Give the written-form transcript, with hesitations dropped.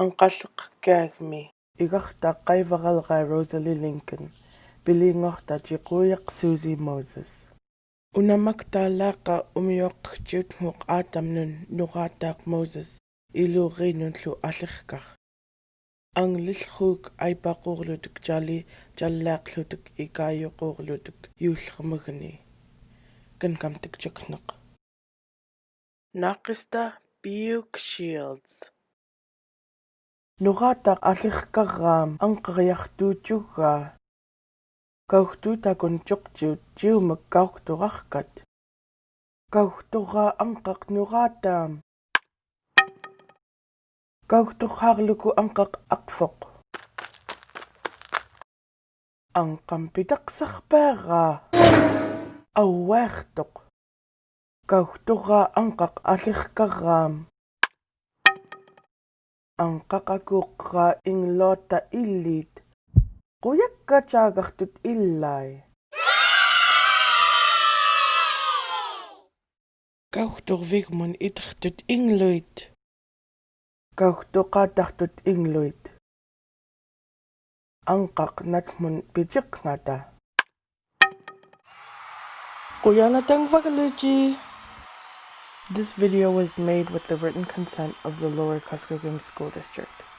Anqalleqqaagmi igartaaqqaivaralraa Rosalie Lincoln pilingorta jiquuyaq Susie Moses unamaktaallaaqa umioqqtiutmuq aatamnun nuraataaq Moses iluuriinunlu allerkar anglillruuk aipaqurlutuk jallaaqlutuk ikaayoqurlutuk yuullermugni kankamtikchukneq naaqista Buke Shields nuraataaq allerkarraam anqariartuutsugaa kauhtuutakun tjuqtiut jiumak kauhturarkat kauhturaa anqaq nuraataam kauhturhaarluku anqaq aqfoq anqampitaqsarpaaraa auwaartoq kauhturaa anqaq allerkarraam anqaqakuuqqaa ingloota illiit quyakkataagartut illai kauhturvigmun itertut ingluit kauhtuqaatartut ingluit anqaq natmun pitiqngata quyanatangvagaluji. This video was made with the written consent of the Lower Kuskokwim School District.